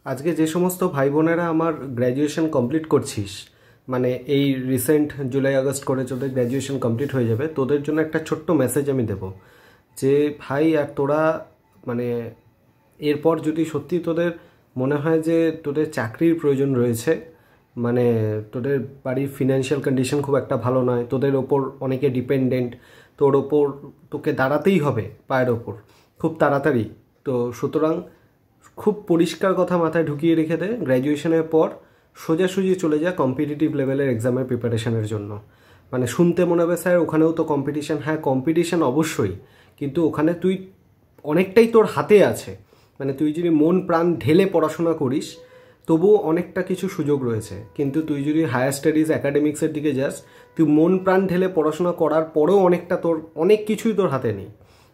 আজকে যে সমস্ত ভাই বোনেরা আমার গ্র্যাজুয়েশন কমপ্লিট করছিস, মানে এই রিসেন্ট জুলাই আগস্ট করে তোদের গ্র্যাজুয়েশন কমপ্লিট হয়ে যাবে, তোদের জন্য একটা ছোট্ট মেসেজ আমি দেব যে ভাই, আর তোরা মানে এরপর যদি সত্যি তোদের মনে হয় যে তোদের চাকরির প্রয়োজন রয়েছে, মানে তোদের বাড়ির ফিনান্সিয়াল কন্ডিশন খুব একটা ভালো নয়, তোদের ওপর অনেকে ডিপেন্ডেন্ট, তোর ওপর তোকে দাঁড়াতেই হবে পায়ের ওপর খুব তাড়াতাড়ি, তো সুতরাং খুব পরিষ্কার কথা মাথায় ঢুকিয়ে রেখে দে, গ্র্যাজুয়েশনের পর সোজাসুজি চলে যা কম্পিটিটিভ লেভেলের এক্সামের প্রিপারেশনের জন্য। মানে শুনতে মনে হবে স্যার ওখানেও তো কম্পিটিশান, হ্যাঁ কম্পিটিশান অবশ্যই, কিন্তু ওখানে তুই অনেকটাই তোর হাতে আছে। মানে তুই যদি মন প্রাণ ঢেলে পড়াশোনা করিস তবুও অনেকটা কিছু সুযোগ রয়েছে, কিন্তু তুই যদি হায়ার স্টাডিজ অ্যাকাডেমিক্সের দিকে যাস, তুই মন প্রাণ ঢেলে পড়াশোনা করার পরেও অনেক কিছুই তোর হাতে নেই,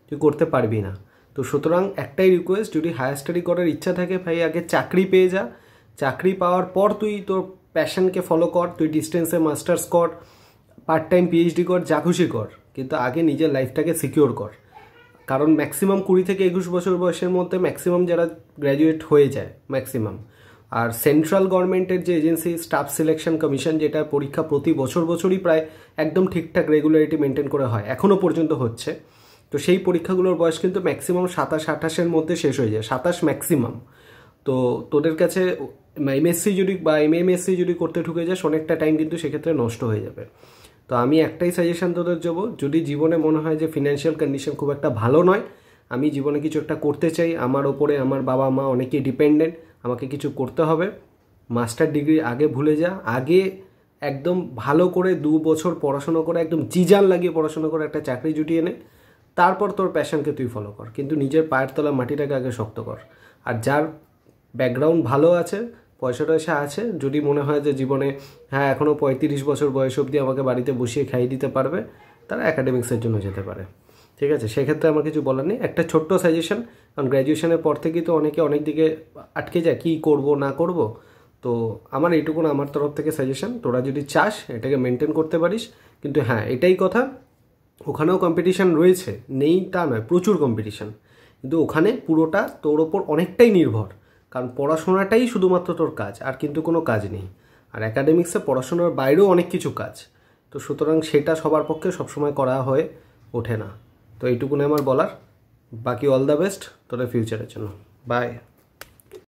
তুই করতে পারবি না। তো সুতরাং একটাই রিকোয়েস্ট, যদি হায়ার স্টাডি করার ইচ্ছা থাকে ভাই আগে চাকরি পেয়ে যা, চাকরি পাওয়ার পর তুই তোর প্যাশনকে ফলো কর, তুই ডিস্টেন্সে মাস্টার্স কর, পার্ট টাইম পিএইচডি কর, যা খুশি কর, কিন্তু আগে নিজের লাইফটাকে সিকিওর কর। কারণ ম্যাক্সিমাম 20 থেকে 21 বছর বয়সের মধ্যে ম্যাক্সিমাম যারা গ্র্যাজুয়েট হয়ে যায় ম্যাক্সিমাম। আর সেন্ট্রাল গভর্নমেন্টের যে এজেন্সি স্টাফ সিলেকশন কমিশন, যেটা পরীক্ষা প্রতি বছরই প্রায় একদম ঠিকঠাক রেগুলারিটি মেনটেন করে হয়, এখনও পর্যন্ত হচ্ছে, তো সেই পরীক্ষাগুলোর বয়স কিন্তু ম্যাক্সিমাম 27-28-এর মধ্যে শেষ হয়ে যায়, 27 ম্যাক্সিমাম। তো তোদের কাছে এমএসসি যদি বা এমএমএসসি যদি করতে ঢুকে যাস, অনেকটা টাইম কিন্তু সেক্ষেত্রে নষ্ট হয়ে যাবে। তো আমি একটাই সাজেশন তোদের দেবো, যদি জীবনে মনে হয় যে ফিনান্সিয়াল কন্ডিশন খুব একটা ভালো নয়, আমি জীবনে কিছু একটা করতে চাই, আমার ওপরে আমার বাবা মা অনেকেই ডিপেন্ডেন্ট, আমাকে কিছু করতে হবে, মাস্টার ডিগ্রি আগে ভুলে যা, আগে একদম ভালো করে 2 বছর পড়াশোনা করে একদম জিজান লাগিয়ে পড়াশোনা করে একটা চাকরি জুটিয়ে নে, তারপর তোর প্যাশনকে তুই ফলো কর, কিন্তু নিজের পায়ের তলা মাটিটাকে আগে শক্ত কর। আর যার ব্যাকগ্রাউন্ড ভালো আছে, পয়সা টয়সা আছে, যদি মনে হয় যে জীবনে হ্যাঁ এখনও 35 বছর বয়স অবধি আমাকে বাড়িতে বসিয়ে খাইয়ে দিতে পারবে, তারা অ্যাকাডেমিক্সের জন্য যেতে পারে। ঠিক আছে, সেক্ষেত্রে আমার কিছু বলার নেই। একটা ছোট্ট সাজেশন, কারণ গ্র্যাজুয়েশনের পর থেকেই তো অনেক দিকে আটকে যায়, কী করব না করব, তো আমার এইটুকুন আমার তরফ থেকে সাজেশন, তোরা যদি চাস এটাকে মেনটেন করতে পারিস। কিন্তু হ্যাঁ এটাই কথা, ওখানেও কম্পিটিশান রয়েছে, নেই তা নয়, প্রচুর কম্পিটিশান, কিন্তু ওখানে পুরোটা তোর ওপর অনেকটাই নির্ভর, কারণ পড়াশোনাটাই শুধুমাত্র তোর কাজ, আর কিন্তু কোনো কাজ নেই। আর অ্যাকাডেমিক্সে পড়াশোনার বাইরেও অনেক কিছু কাজ, তো সুতরাং সেটা সবার পক্ষে সবসময় করা হয়ে ওঠে না। তো এইটুকুনি আমার বলার, বাকি অল দ্য বেস্ট তোদের ফিউচারের জন্য। বাই।